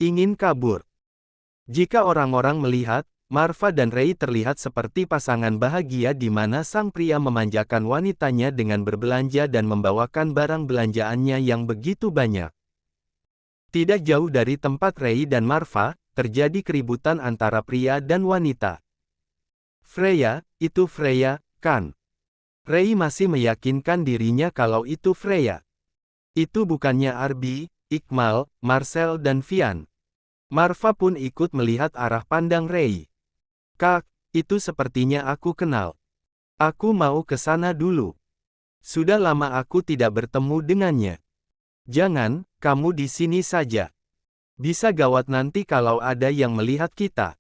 Ingin kabur. Jika orang-orang melihat, Marva dan Ray terlihat seperti pasangan bahagia di mana sang pria memanjakan wanitanya dengan berbelanja dan membawakan barang belanjaannya yang begitu banyak. Tidak jauh dari tempat Ray dan Marva, terjadi keributan antara pria dan wanita. Freya, itu Freya, kan? Ray masih meyakinkan dirinya kalau itu Freya. Itu bukannya Arby, Iqmal, Marcel dan Vian. Marva pun ikut melihat arah pandang Ray. Kak, itu sepertinya aku kenal. Aku mau ke sana dulu. Sudah lama aku tidak bertemu dengannya. Jangan, kamu di sini saja. Bisa gawat nanti kalau ada yang melihat kita.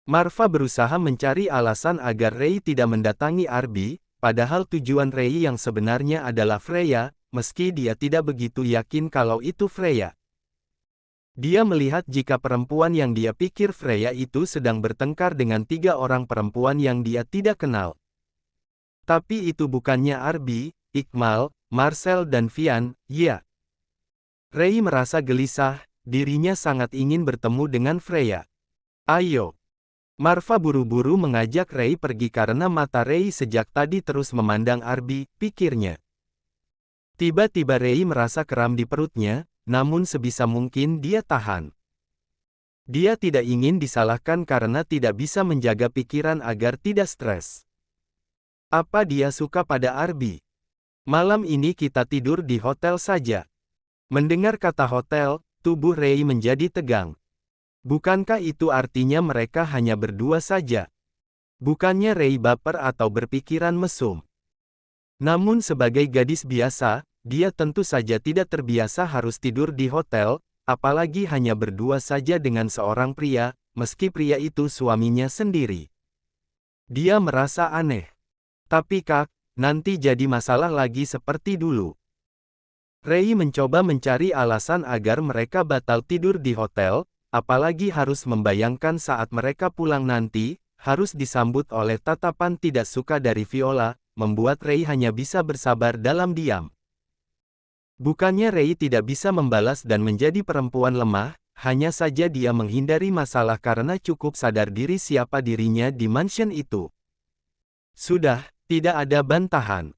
Marva berusaha mencari alasan agar Ray tidak mendatangi Arby, padahal tujuan Ray yang sebenarnya adalah Freya, meski dia tidak begitu yakin kalau itu Freya. Dia melihat jika perempuan yang dia pikir Freya itu sedang bertengkar dengan 3 orang perempuan yang dia tidak kenal. Tapi itu bukannya Arby, Iqmal, Marcel dan Vian, ya. Ray merasa gelisah, dirinya sangat ingin bertemu dengan Freya. Ayo. Marva buru-buru mengajak Ray pergi karena mata Ray sejak tadi terus memandang Arby, pikirnya. Tiba-tiba Ray merasa kram di perutnya, namun sebisa mungkin dia tahan. Dia tidak ingin disalahkan karena tidak bisa menjaga pikiran agar tidak stres. Apa dia suka pada Arby? Malam ini kita tidur di hotel saja. Mendengar kata hotel, tubuh Ray menjadi tegang. Bukankah itu artinya mereka hanya berdua saja? Bukannya Ray baper atau berpikiran mesum. Namun sebagai gadis biasa, dia tentu saja tidak terbiasa harus tidur di hotel, apalagi hanya berdua saja dengan seorang pria, meski pria itu suaminya sendiri. Dia merasa aneh. Tapi Kak, nanti jadi masalah lagi seperti dulu. Ray mencoba mencari alasan agar mereka batal tidur di hotel, apalagi harus membayangkan saat mereka pulang nanti, harus disambut oleh tatapan tidak suka dari Viola, membuat Ray hanya bisa bersabar dalam diam. Bukannya Ray tidak bisa membalas dan menjadi perempuan lemah, hanya saja dia menghindari masalah karena cukup sadar diri siapa dirinya di mansion itu. Sudah, tidak ada bantahan.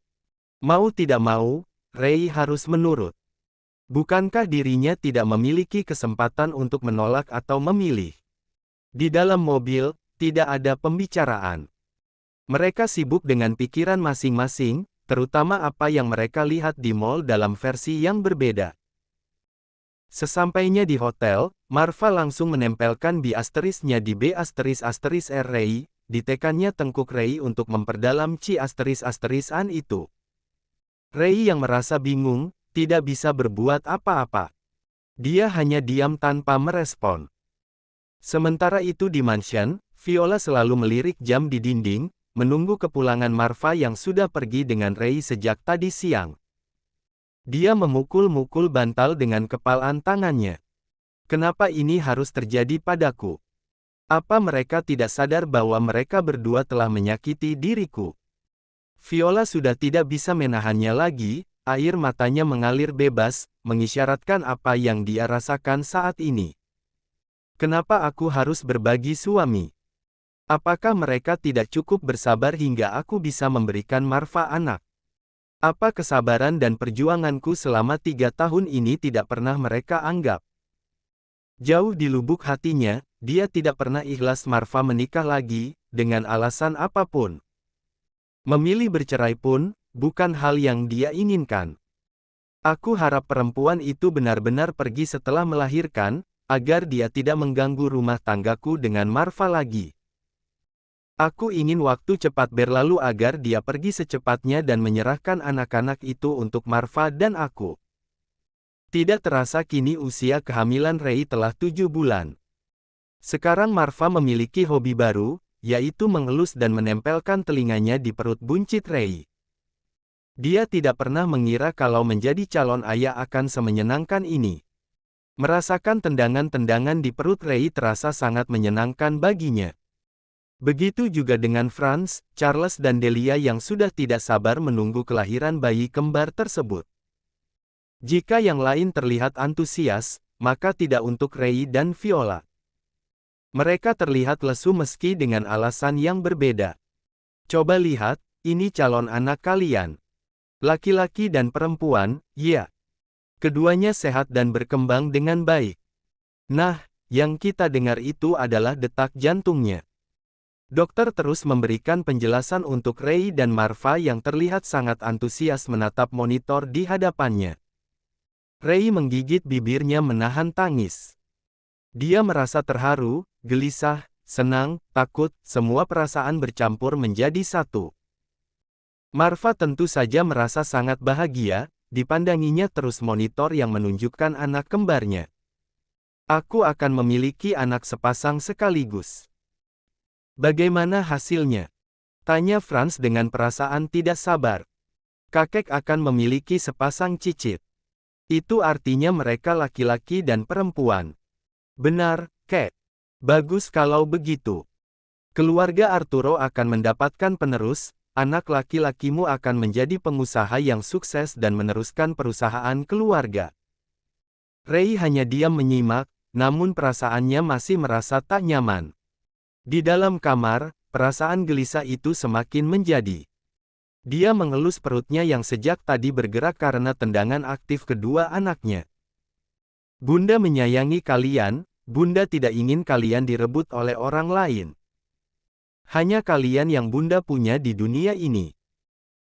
Mau tidak mau, Ray harus menurut. Bukankah dirinya tidak memiliki kesempatan untuk menolak atau memilih? Di dalam mobil, tidak ada pembicaraan. Mereka sibuk dengan pikiran masing-masing, terutama apa yang mereka lihat di mall dalam versi yang berbeda. Sesampainya di hotel, Marva langsung menempelkan B asterisnya di B asteris R Ray, ditekannya tengkuk Ray untuk memperdalam C asteris an itu. Ray yang merasa bingung, tidak bisa berbuat apa-apa. Dia hanya diam tanpa merespon. Sementara itu di mansion, Viola selalu melirik jam di dinding, menunggu kepulangan Marva yang sudah pergi dengan Ray sejak tadi siang. Dia memukul-mukul bantal dengan kepalan tangannya. Kenapa ini harus terjadi padaku? Apa mereka tidak sadar bahwa mereka berdua telah menyakiti diriku? Viola sudah tidak bisa menahannya lagi, air matanya mengalir bebas, mengisyaratkan apa yang dia rasakan saat ini. Kenapa aku harus berbagi suami? Apakah mereka tidak cukup bersabar hingga aku bisa memberikan Marva anak? Apa kesabaran dan perjuanganku selama 3 tahun ini tidak pernah mereka anggap? Jauh di lubuk hatinya, dia tidak pernah ikhlas Marva menikah lagi, dengan alasan apapun. Memilih bercerai pun, bukan hal yang dia inginkan. Aku harap perempuan itu benar-benar pergi setelah melahirkan, agar dia tidak mengganggu rumah tanggaku dengan Marva lagi. Aku ingin waktu cepat berlalu agar dia pergi secepatnya dan menyerahkan anak-anak itu untuk Marva dan aku. Tidak terasa kini usia kehamilan Ray telah 7 bulan. Sekarang Marva memiliki hobi baru, yaitu mengelus dan menempelkan telinganya di perut buncit Ray. Dia tidak pernah mengira kalau menjadi calon ayah akan semenyenangkan ini. Merasakan tendangan-tendangan di perut Ray terasa sangat menyenangkan baginya. Begitu juga dengan Franz, Charles dan Delia yang sudah tidak sabar menunggu kelahiran bayi kembar tersebut. Jika yang lain terlihat antusias, maka tidak untuk Ray dan Viola. Mereka terlihat lesu meski dengan alasan yang berbeda. Coba lihat, ini calon anak kalian. Laki-laki dan perempuan, ya. Keduanya sehat dan berkembang dengan baik. Nah, yang kita dengar itu adalah detak jantungnya. Dokter terus memberikan penjelasan untuk Ray dan Marva yang terlihat sangat antusias menatap monitor di hadapannya. Ray menggigit bibirnya menahan tangis. Dia merasa terharu, gelisah, senang, takut, semua perasaan bercampur menjadi satu. Marva tentu saja merasa sangat bahagia, dipandanginya terus monitor yang menunjukkan anak kembarnya. Aku akan memiliki anak sepasang sekaligus. Bagaimana hasilnya? Tanya Franz dengan perasaan tidak sabar. Kakek akan memiliki sepasang cicit. Itu artinya mereka laki-laki dan perempuan. Benar, Kek. Bagus kalau begitu. Keluarga Arturo akan mendapatkan penerus, anak laki-lakimu akan menjadi pengusaha yang sukses dan meneruskan perusahaan keluarga. Ray hanya diam menyimak, namun perasaannya masih merasa tak nyaman. Di dalam kamar, perasaan gelisah itu semakin menjadi. Dia mengelus perutnya yang sejak tadi bergerak karena tendangan aktif kedua anaknya. Bunda menyayangi kalian, Bunda tidak ingin kalian direbut oleh orang lain. Hanya kalian yang Bunda punya di dunia ini.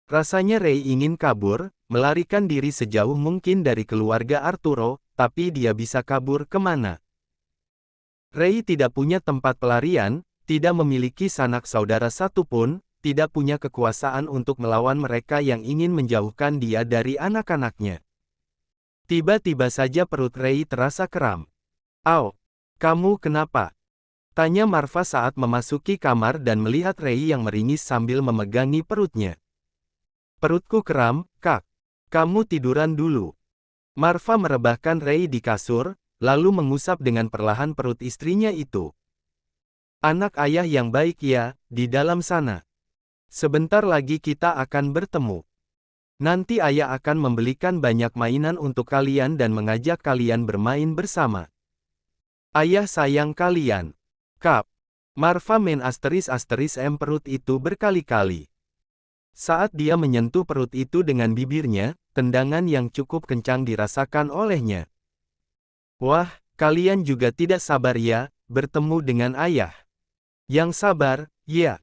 Rasanya Ray ingin kabur, melarikan diri sejauh mungkin dari keluarga Arturo, tapi dia bisa kabur kemana? Ray tidak punya tempat pelarian, tidak memiliki sanak saudara satupun, tidak punya kekuasaan untuk melawan mereka yang ingin menjauhkan dia dari anak-anaknya. Tiba-tiba saja perut Ray terasa kram. "Au, kamu kenapa?" Tanya Marva saat memasuki kamar dan melihat Ray yang meringis sambil memegangi perutnya. "Perutku kram, Kak. Kamu tiduran dulu." Marva merebahkan Ray di kasur, lalu mengusap dengan perlahan perut istrinya itu. "Anak ayah yang baik ya, di dalam sana. Sebentar lagi kita akan bertemu. Nanti ayah akan membelikan banyak mainan untuk kalian dan mengajak kalian bermain bersama. Ayah sayang kalian. Kap." Marva main **M perut itu berkali-kali. Saat dia menyentuh perut itu dengan bibirnya, tendangan yang cukup kencang dirasakan olehnya. "Wah, kalian juga tidak sabar ya, bertemu dengan ayah." "Yang sabar, ya."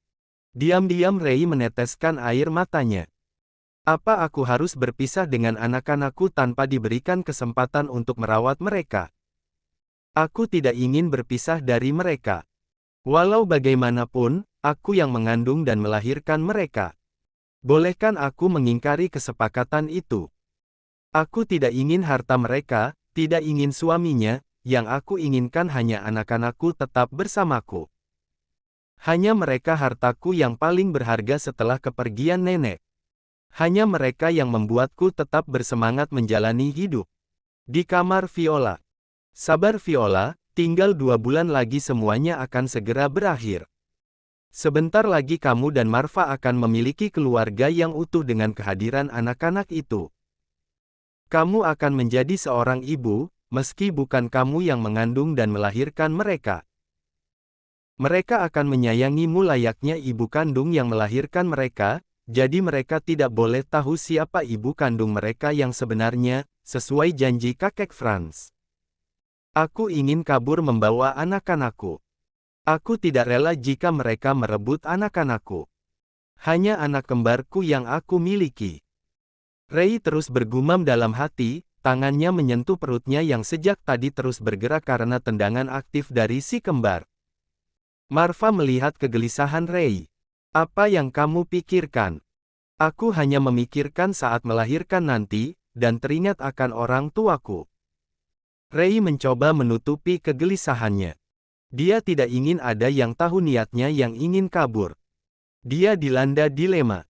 Diam-diam Ray meneteskan air matanya. "Apa aku harus berpisah dengan anak-anakku tanpa diberikan kesempatan untuk merawat mereka? Aku tidak ingin berpisah dari mereka. Walau bagaimanapun, aku yang mengandung dan melahirkan mereka. Bolehkan aku mengingkari kesepakatan itu? Aku tidak ingin harta mereka, tidak ingin suaminya, yang aku inginkan hanya anak-anakku tetap bersamaku. Hanya mereka hartaku yang paling berharga setelah kepergian nenek. Hanya mereka yang membuatku tetap bersemangat menjalani hidup." Di kamar Viola. "Sabar Viola, tinggal 2 bulan lagi semuanya akan segera berakhir. Sebentar lagi kamu dan Marva akan memiliki keluarga yang utuh dengan kehadiran anak-anak itu. Kamu akan menjadi seorang ibu, meski bukan kamu yang mengandung dan melahirkan mereka. Mereka akan menyayangimu layaknya ibu kandung yang melahirkan mereka, jadi mereka tidak boleh tahu siapa ibu kandung mereka yang sebenarnya, sesuai janji kakek Franz. Aku ingin kabur membawa anak-anakku. Aku tidak rela jika mereka merebut anak-anakku. Hanya anak kembarku yang aku miliki." Ray terus bergumam dalam hati, tangannya menyentuh perutnya yang sejak tadi terus bergerak karena tendangan aktif dari si kembar. Marva melihat kegelisahan Ray. "Apa yang kamu pikirkan?" "Aku hanya memikirkan saat melahirkan nanti, dan teringat akan orang tuaku." Ray mencoba menutupi kegelisahannya. Dia tidak ingin ada yang tahu niatnya yang ingin kabur. Dia dilanda dilema.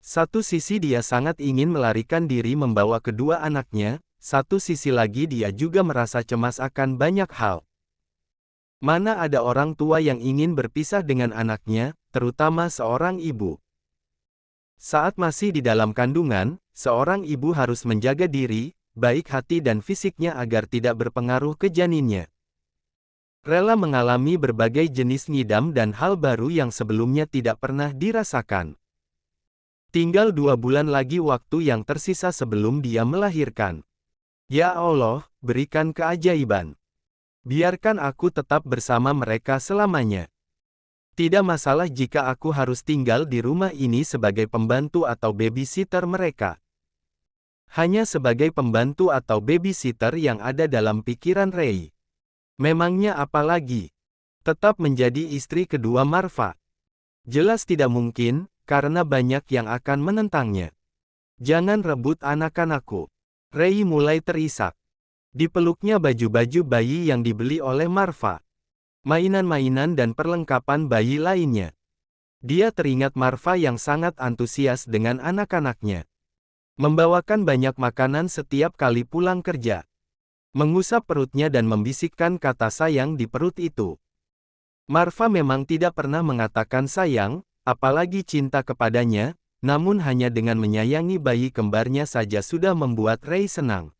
Satu sisi dia sangat ingin melarikan diri membawa kedua anaknya, satu sisi lagi dia juga merasa cemas akan banyak hal. Mana ada orang tua yang ingin berpisah dengan anaknya, terutama seorang ibu. Saat masih di dalam kandungan, seorang ibu harus menjaga diri, baik hati dan fisiknya agar tidak berpengaruh ke janinnya. Rela mengalami berbagai jenis ngidam dan hal baru yang sebelumnya tidak pernah dirasakan. Tinggal 2 bulan lagi waktu yang tersisa sebelum dia melahirkan. Ya Allah, berikan keajaiban. Biarkan aku tetap bersama mereka selamanya. Tidak masalah jika aku harus tinggal di rumah ini sebagai pembantu atau babysitter mereka. Hanya sebagai pembantu atau babysitter yang ada dalam pikiran Ray. Memangnya apa lagi? Tetap menjadi istri kedua Marva. Jelas tidak mungkin, karena banyak yang akan menentangnya. Jangan rebut anak-anakku. Ray mulai terisak. Dipeluknya baju-baju bayi yang dibeli oleh Marva. Mainan-mainan dan perlengkapan bayi lainnya. Dia teringat Marva yang sangat antusias dengan anak-anaknya. Membawakan banyak makanan setiap kali pulang kerja. Mengusap perutnya dan membisikkan kata sayang di perut itu. Marva memang tidak pernah mengatakan sayang, apalagi cinta kepadanya, namun hanya dengan menyayangi bayi kembarnya saja sudah membuat Ray senang.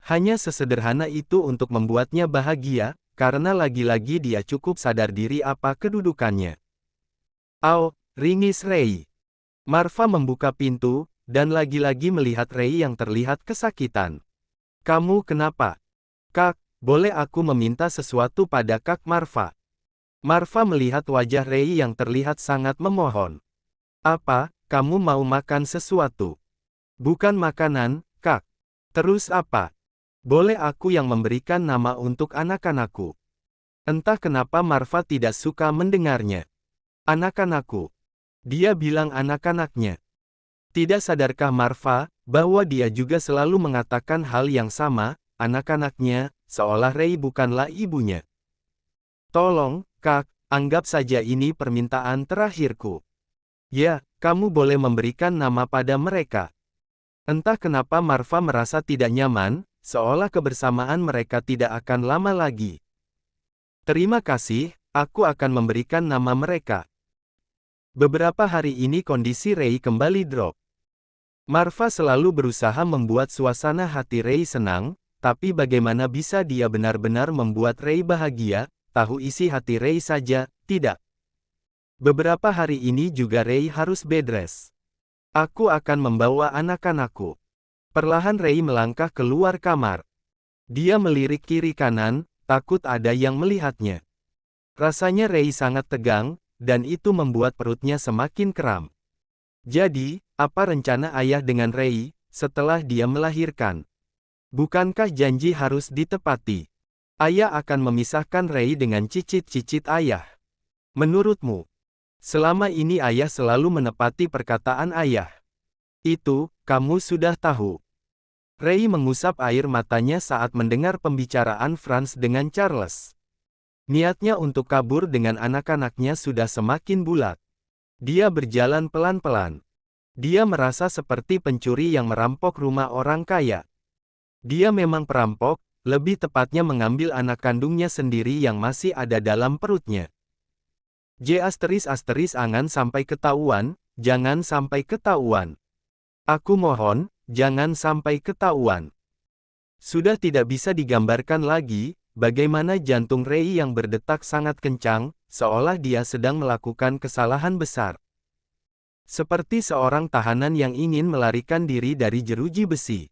Hanya sesederhana itu untuk membuatnya bahagia, karena lagi-lagi dia cukup sadar diri apa kedudukannya. "Au," ringis Ray. Marva membuka pintu, dan lagi-lagi melihat Ray yang terlihat kesakitan. "Kamu kenapa?" "Kak, boleh aku meminta sesuatu pada Kak Marva?" Marva melihat wajah Ray yang terlihat sangat memohon. "Apa, kamu mau makan sesuatu?" "Bukan makanan, Kak." "Terus apa?" "Boleh aku yang memberikan nama untuk anak-anakku?" Entah kenapa Marva tidak suka mendengarnya. "Anak-anakku." Dia bilang anak-anaknya. Tidak sadarkah Marva, bahwa dia juga selalu mengatakan hal yang sama, anak-anaknya, seolah Ray bukanlah ibunya. "Tolong, Kak, anggap saja ini permintaan terakhirku. Ya, kamu boleh memberikan nama pada mereka." Entah kenapa Marva merasa tidak nyaman, seolah kebersamaan mereka tidak akan lama lagi. "Terima kasih, aku akan memberikan nama mereka." Beberapa hari ini kondisi Ray kembali drop. Marva selalu berusaha membuat suasana hati Ray senang, tapi bagaimana bisa dia benar-benar membuat Ray bahagia, tahu isi hati Ray saja, tidak. Beberapa hari ini juga Ray harus bed rest. "Aku akan membawa anak-anakku." Perlahan Ray melangkah keluar kamar. Dia melirik kiri kanan, takut ada yang melihatnya. Rasanya Ray sangat tegang, dan itu membuat perutnya semakin kram. Jadi, apa rencana ayah dengan Ray, setelah dia melahirkan? Bukankah janji harus ditepati? Ayah akan memisahkan Ray dengan cicit-cicit ayah. Menurutmu, selama ini ayah selalu menepati perkataan ayah. Itu, kamu sudah tahu. Ray mengusap air matanya saat mendengar pembicaraan Franz dengan Charles. Niatnya untuk kabur dengan anak-anaknya sudah semakin bulat. Dia berjalan pelan-pelan. Dia merasa seperti pencuri yang merampok rumah orang kaya. Dia memang perampok, lebih tepatnya mengambil anak kandungnya sendiri yang masih ada dalam perutnya. Jangan sampai ketahuan, jangan sampai ketahuan. Aku mohon, jangan sampai ketahuan. Sudah tidak bisa digambarkan lagi, bagaimana jantung Ray yang berdetak sangat kencang, seolah dia sedang melakukan kesalahan besar. Seperti seorang tahanan yang ingin melarikan diri dari jeruji besi.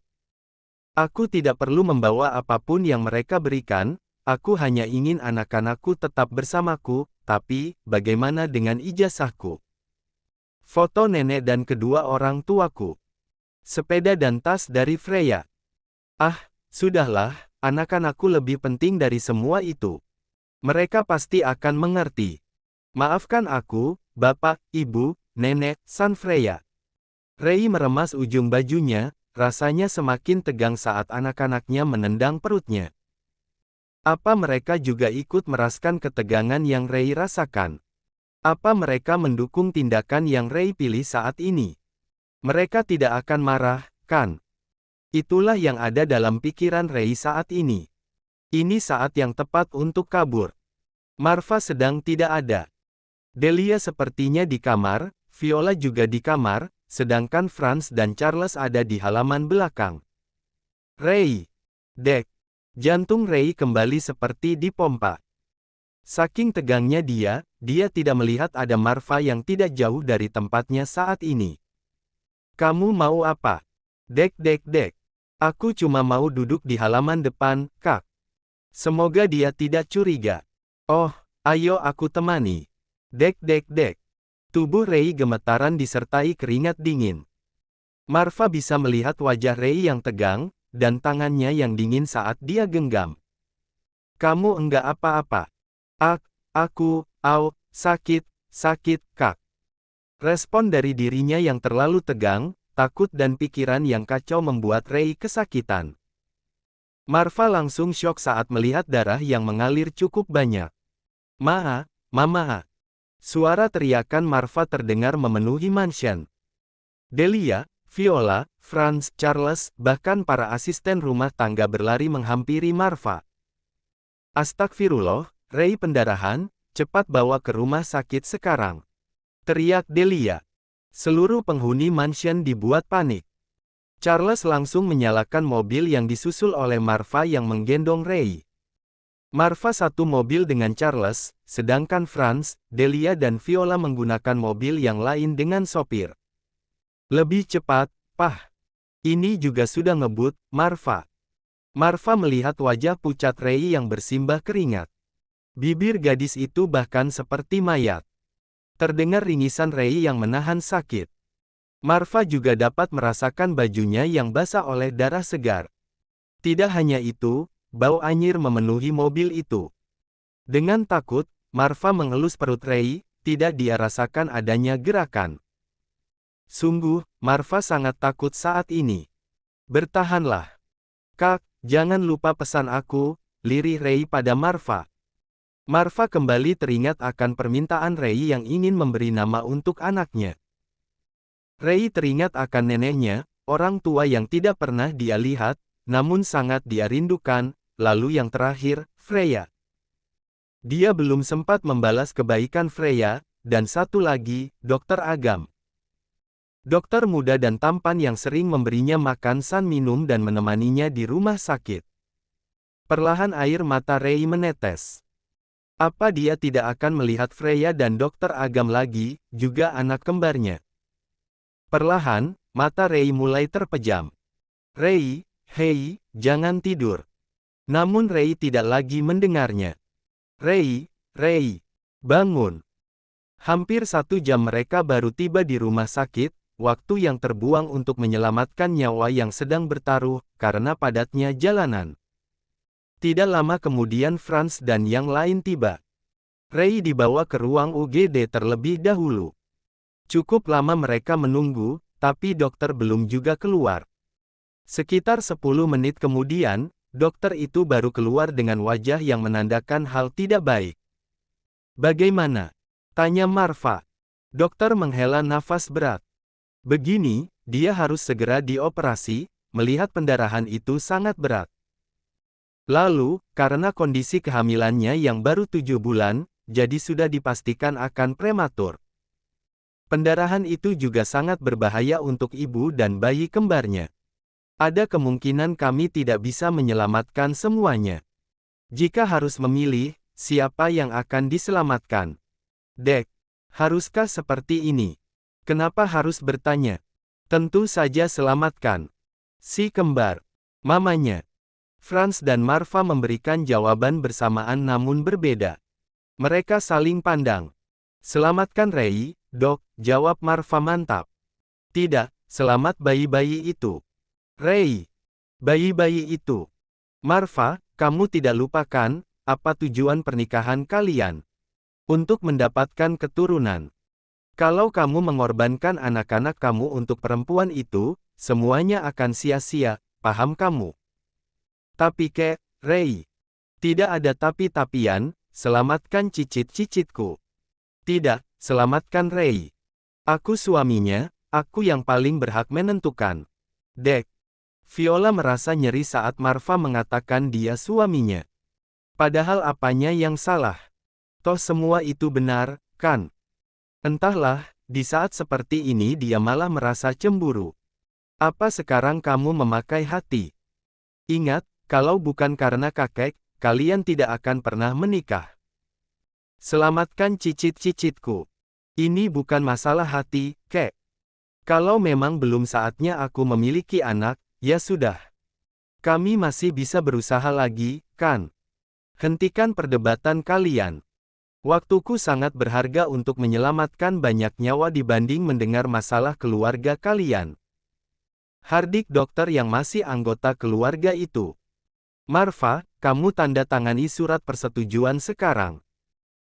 "Aku tidak perlu membawa apapun yang mereka berikan, aku hanya ingin anak-anakku tetap bersamaku, tapi, bagaimana dengan ijazahku? Foto nenek dan kedua orang tuaku. Sepeda dan tas dari Freya. Ah, sudahlah, anak-anakku lebih penting dari semua itu. Mereka pasti akan mengerti. Maafkan aku, Bapak, Ibu, Nenek, San Freya." Ray meremas ujung bajunya, rasanya semakin tegang saat anak-anaknya menendang perutnya. Apa mereka juga ikut merasakan ketegangan yang Ray rasakan? Apa mereka mendukung tindakan yang Ray pilih saat ini? Mereka tidak akan marah, kan? Itulah yang ada dalam pikiran Ray saat ini. Ini saat yang tepat untuk kabur. Marva sedang tidak ada. Delia sepertinya di kamar, Viola juga di kamar, sedangkan Franz dan Charles ada di halaman belakang. Ray. Dek. Jantung Ray kembali seperti dipompa. Saking tegangnya dia tidak melihat ada Marva yang tidak jauh dari tempatnya saat ini. Kamu mau apa? Dek. Aku cuma mau duduk di halaman depan, Kak. Semoga dia tidak curiga. Oh, ayo aku temani. Dek. Tubuh Ray gemetaran disertai keringat dingin. Marva bisa melihat wajah Ray yang tegang, dan tangannya yang dingin saat dia genggam. Kamu enggak apa-apa. Aku, sakit, Kak. Respon dari dirinya yang terlalu tegang, takut dan pikiran yang kacau membuat Ray kesakitan. Marva langsung syok saat melihat darah yang mengalir cukup banyak. Mama. Suara teriakan Marva terdengar memenuhi mansion. Delia, Viola, Franz, Charles, bahkan para asisten rumah tangga berlari menghampiri Marva. Astagfirullah, Ray pendarahan, cepat bawa ke rumah sakit sekarang. Teriak Delia. Seluruh penghuni mansion dibuat panik. Charles langsung menyalakan mobil yang disusul oleh Marva yang menggendong Ray. Marva satu mobil dengan Charles, sedangkan Franz, Delia dan Viola menggunakan mobil yang lain dengan sopir. Lebih cepat, Pah. Ini juga sudah ngebut, Marva. Marva melihat wajah pucat Ray yang bersimbah keringat. Bibir gadis itu bahkan seperti mayat. Terdengar ringisan Ray yang menahan sakit. Marva juga dapat merasakan bajunya yang basah oleh darah segar. Tidak hanya itu, bau anyir memenuhi mobil itu. Dengan takut, Marva mengelus perut Ray, tidak dia rasakan adanya gerakan. Sungguh, Marva sangat takut saat ini. Bertahanlah. Kak, jangan lupa pesan aku, lirih Ray pada Marva. Marva kembali teringat akan permintaan Ray yang ingin memberi nama untuk anaknya. Ray teringat akan neneknya, orang tua yang tidak pernah dia lihat, namun sangat dia rindukan, lalu yang terakhir, Freya. Dia belum sempat membalas kebaikan Freya, dan satu lagi, Dr. Agam. Dokter muda dan tampan yang sering memberinya makan dan minum dan menemaninya di rumah sakit. Perlahan air mata Ray menetes. Apa dia tidak akan melihat Freya dan Dokter Agam lagi, juga anak kembarnya? Perlahan, mata Ray mulai terpejam. Ray, hei, jangan tidur. Namun Ray tidak lagi mendengarnya. Ray, bangun. Hampir 1 jam mereka baru tiba di rumah sakit, waktu yang terbuang untuk menyelamatkan nyawa yang sedang bertaruh, karena padatnya jalanan. Tidak lama kemudian Franz dan yang lain tiba. Ray dibawa ke ruang UGD terlebih dahulu. Cukup lama mereka menunggu, tapi dokter belum juga keluar. Sekitar 10 menit kemudian, dokter itu baru keluar dengan wajah yang menandakan hal tidak baik. Bagaimana? Tanya Marva. Dokter menghela nafas berat. Begini, dia harus segera dioperasi, melihat pendarahan itu sangat berat. Lalu, karena kondisi kehamilannya yang baru 7 bulan, jadi sudah dipastikan akan prematur. Pendarahan itu juga sangat berbahaya untuk ibu dan bayi kembarnya. Ada kemungkinan kami tidak bisa menyelamatkan semuanya. Jika harus memilih, siapa yang akan diselamatkan? Dek, haruskah seperti ini? Kenapa harus bertanya? Tentu saja selamatkan. Si kembar. Mamanya. Franz dan Marva memberikan jawaban bersamaan namun berbeda. Mereka saling pandang. Selamatkan Ray, Dok, jawab Marva mantap. Tidak, selamat bayi-bayi itu. Ray, bayi-bayi itu. Marva, kamu tidak lupakan, apa tujuan pernikahan kalian? Untuk mendapatkan keturunan. Kalau kamu mengorbankan anak-anak kamu untuk perempuan itu, semuanya akan sia-sia, paham kamu? Tapi Ray. Tidak ada tapi-tapian, selamatkan cicit-cicitku. Tidak, selamatkan Ray. Aku suaminya, aku yang paling berhak menentukan. Dek. Viola merasa nyeri saat Marva mengatakan dia suaminya. Padahal apanya yang salah? Toh semua itu benar, kan? Entahlah, di saat seperti ini dia malah merasa cemburu. Apa sekarang kamu memakai hati? Ingat, kalau bukan karena kakek, kalian tidak akan pernah menikah. Selamatkan cicit-cicitku. Ini bukan masalah hati, kek. Kalau memang belum saatnya aku memiliki anak, ya sudah. Kami masih bisa berusaha lagi, kan? Hentikan perdebatan kalian. Waktuku sangat berharga untuk menyelamatkan banyak nyawa dibanding mendengar masalah keluarga kalian. Hardik dokter yang masih anggota keluarga itu. Marva, kamu tanda tangani surat persetujuan sekarang.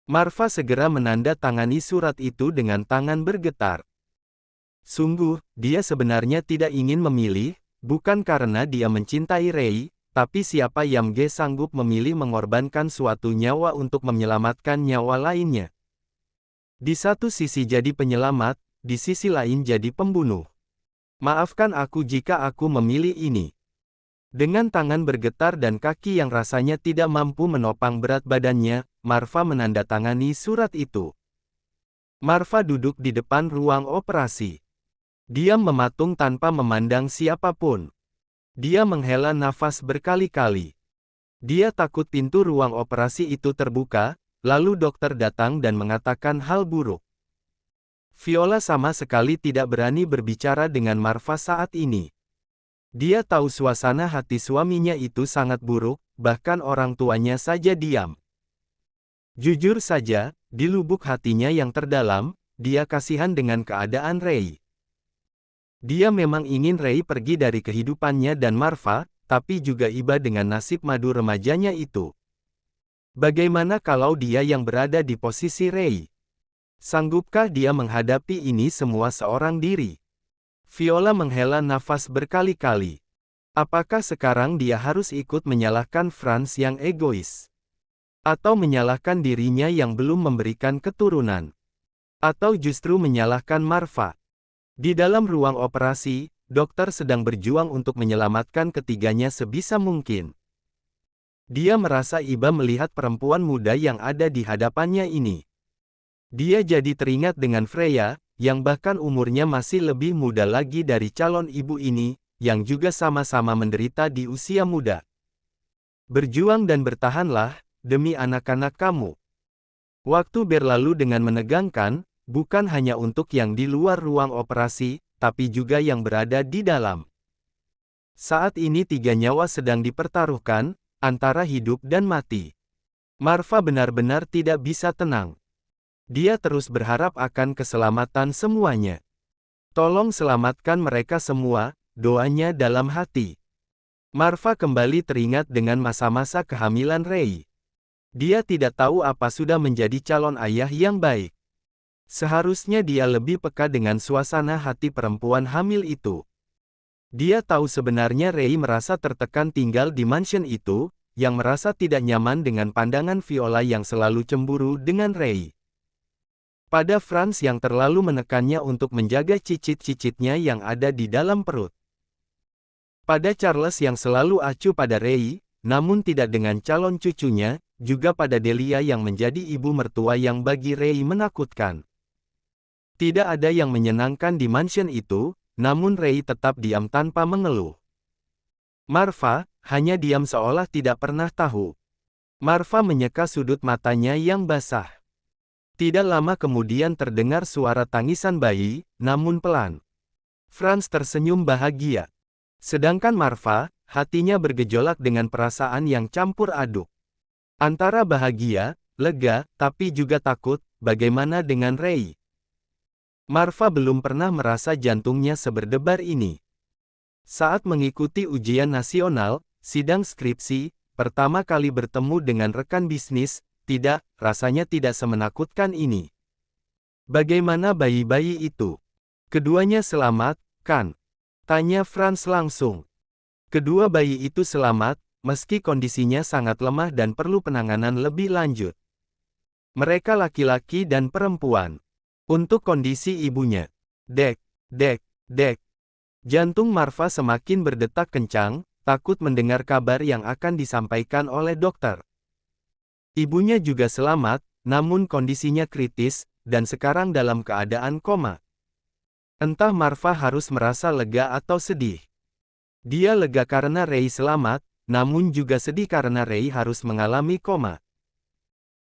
Marva segera menandatangani surat itu dengan tangan bergetar. Sungguh, dia sebenarnya tidak ingin memilih, bukan karena dia mencintai Rei, tapi siapa yang sanggup memilih mengorbankan suatu nyawa untuk menyelamatkan nyawa lainnya. Di satu sisi jadi penyelamat, di sisi lain jadi pembunuh. Maafkan aku jika aku memilih ini. Dengan tangan bergetar dan kaki yang rasanya tidak mampu menopang berat badannya, Marva menandatangani surat itu. Marva duduk di depan ruang operasi. Dia mematung tanpa memandang siapapun. Dia menghela nafas berkali-kali. Dia takut pintu ruang operasi itu terbuka, lalu dokter datang dan mengatakan hal buruk. Viola sama sekali tidak berani berbicara dengan Marva saat ini. Dia tahu suasana hati suaminya itu sangat buruk, bahkan orang tuanya saja diam. Jujur saja, di lubuk hatinya yang terdalam, dia kasihan dengan keadaan Rei. Dia memang ingin Rei pergi dari kehidupannya dan Marva, tapi juga iba dengan nasib madu remajanya itu. Bagaimana kalau dia yang berada di posisi Rei? Sanggupkah dia menghadapi ini semua seorang diri? Viola menghela nafas berkali-kali. Apakah sekarang dia harus ikut menyalahkan Franz yang egois? Atau menyalahkan dirinya yang belum memberikan keturunan? Atau justru menyalahkan Marva? Di dalam ruang operasi, dokter sedang berjuang untuk menyelamatkan ketiganya sebisa mungkin. Dia merasa iba melihat perempuan muda yang ada di hadapannya ini. Dia jadi teringat dengan Freya, yang bahkan umurnya masih lebih muda lagi dari calon ibu ini, yang juga sama-sama menderita di usia muda. Berjuang dan bertahanlah, demi anak-anak kamu. Waktu berlalu dengan menegangkan, bukan hanya untuk yang di luar ruang operasi, tapi juga yang berada di dalam. Saat ini 3 nyawa sedang dipertaruhkan, antara hidup dan mati. Marva benar-benar tidak bisa tenang. Dia terus berharap akan keselamatan semuanya. Tolong selamatkan mereka semua, doanya dalam hati. Marva kembali teringat dengan masa-masa kehamilan Rei. Dia tidak tahu apa sudah menjadi calon ayah yang baik. Seharusnya dia lebih peka dengan suasana hati perempuan hamil itu. Dia tahu sebenarnya Rei merasa tertekan tinggal di mansion itu, yang merasa tidak nyaman dengan pandangan Viola yang selalu cemburu dengan Rei. Pada Franz yang terlalu menekannya untuk menjaga cicit-cicitnya yang ada di dalam perut. Pada Charles yang selalu acuh pada Rei, namun tidak dengan calon cucunya, juga pada Delia yang menjadi ibu mertua yang bagi Rei menakutkan. Tidak ada yang menyenangkan di mansion itu, namun Rei tetap diam tanpa mengeluh. Marva, hanya diam seolah tidak pernah tahu. Marva menyeka sudut matanya yang basah. Tidak lama kemudian terdengar suara tangisan bayi, namun pelan. Franz tersenyum bahagia. Sedangkan Marva, hatinya bergejolak dengan perasaan yang campur aduk. Antara bahagia, lega, tapi juga takut, bagaimana dengan Rei? Marva belum pernah merasa jantungnya seberdebar ini. Saat mengikuti ujian nasional, sidang skripsi, pertama kali bertemu dengan rekan bisnis, rasanya tidak semenakutkan ini. Bagaimana bayi-bayi itu? Keduanya selamat, kan? Tanya Franz langsung. Kedua bayi itu selamat, meski kondisinya sangat lemah dan perlu penanganan lebih lanjut. Mereka laki-laki dan perempuan. Untuk kondisi ibunya. Dek. Jantung Marva semakin berdetak kencang, takut mendengar kabar yang akan disampaikan oleh dokter. Ibunya juga selamat, namun kondisinya kritis, dan sekarang dalam keadaan koma. Entah Marva harus merasa lega atau sedih. Dia lega karena Rei selamat, namun juga sedih karena Rei harus mengalami koma.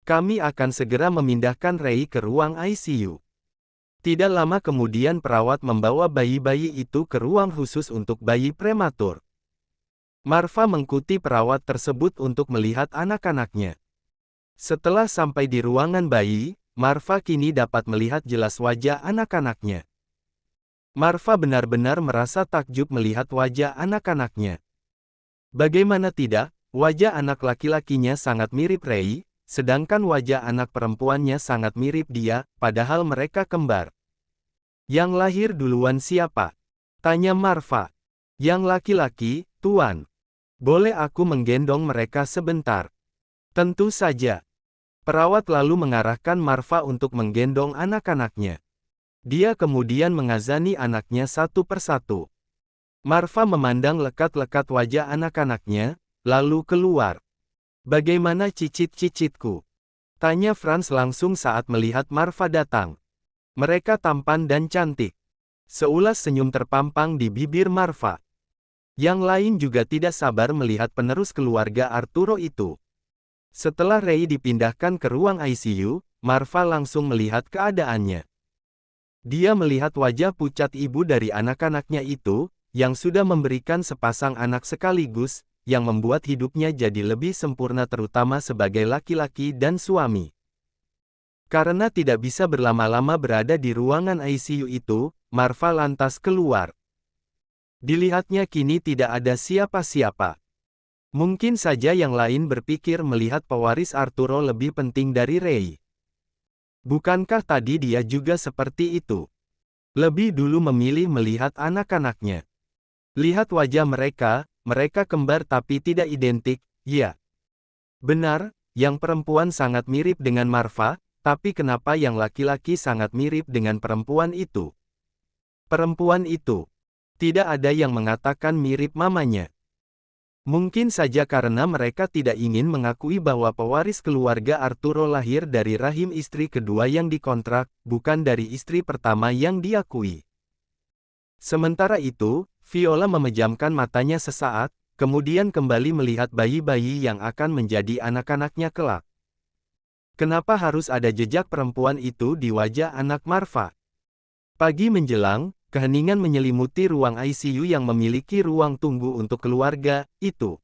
Kami akan segera memindahkan Rei ke ruang ICU. Tidak lama kemudian perawat membawa bayi-bayi itu ke ruang khusus untuk bayi prematur. Marva mengikuti perawat tersebut untuk melihat anak-anaknya. Setelah sampai di ruangan bayi, Marva kini dapat melihat jelas wajah anak-anaknya. Marva benar-benar merasa takjub melihat wajah anak-anaknya. Bagaimana tidak, wajah anak laki-lakinya sangat mirip Rei, sedangkan wajah anak perempuannya sangat mirip dia, padahal mereka kembar. Yang lahir duluan siapa? Tanya Marva. Yang laki-laki, Tuan. Boleh aku menggendong mereka sebentar? Tentu saja. Perawat lalu mengarahkan Marva untuk menggendong anak-anaknya. Dia kemudian mengazani anaknya satu persatu. Marva memandang lekat-lekat wajah anak-anaknya, lalu keluar. Bagaimana cicit-cicitku? Tanya Franz langsung saat melihat Marva datang. Mereka tampan dan cantik. Seulas senyum terpampang di bibir Marva. Yang lain juga tidak sabar melihat penerus keluarga Arturo itu. Setelah Rei dipindahkan ke ruang ICU, Marva langsung melihat keadaannya. Dia melihat wajah pucat ibu dari anak-anaknya itu, yang sudah memberikan sepasang anak sekaligus, yang membuat hidupnya jadi lebih sempurna terutama sebagai laki-laki dan suami. Karena tidak bisa berlama-lama berada di ruangan ICU itu, Marva lantas keluar. Dilihatnya kini tidak ada siapa-siapa. Mungkin saja yang lain berpikir melihat pewaris Arturo lebih penting dari Rei. Bukankah tadi dia juga seperti itu? Lebih dulu memilih melihat anak-anaknya. Lihat wajah mereka, mereka kembar tapi tidak identik, ya. Benar, yang perempuan sangat mirip dengan Marva, tapi kenapa yang laki-laki sangat mirip dengan perempuan itu? Perempuan itu. Tidak ada yang mengatakan mirip mamanya. Mungkin saja karena mereka tidak ingin mengakui bahwa pewaris keluarga Arturo lahir dari rahim istri kedua yang dikontrak, bukan dari istri pertama yang diakui. Sementara itu, Viola memejamkan matanya sesaat, kemudian kembali melihat bayi-bayi yang akan menjadi anak-anaknya kelak. Kenapa harus ada jejak perempuan itu di wajah anak Marva? Pagi menjelang, keheningan menyelimuti ruang ICU yang memiliki ruang tunggu untuk keluarga itu.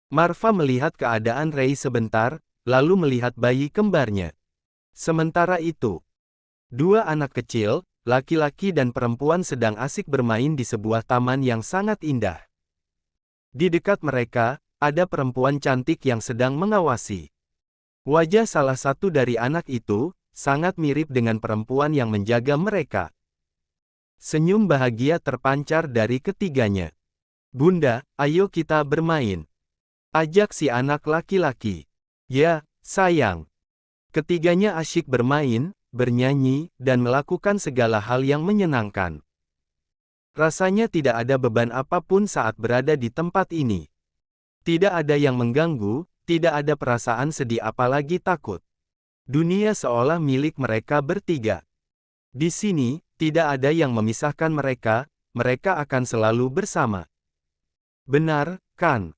Marva melihat keadaan Rei sebentar, lalu melihat bayi kembarnya. Sementara itu, dua anak kecil, laki-laki dan perempuan sedang asik bermain di sebuah taman yang sangat indah. Di dekat mereka, ada perempuan cantik yang sedang mengawasi. Wajah salah satu dari anak itu, sangat mirip dengan perempuan yang menjaga mereka. Senyum bahagia terpancar dari ketiganya. Bunda, ayo kita bermain. Ajak si anak laki-laki. Ya, sayang. Ketiganya asyik bermain, bernyanyi, dan melakukan segala hal yang menyenangkan. Rasanya tidak ada beban apapun saat berada di tempat ini. Tidak ada yang mengganggu, tidak ada perasaan sedih apalagi takut. Dunia seolah milik mereka bertiga. Di sini, tidak ada yang memisahkan mereka, mereka akan selalu bersama. Benar, kan?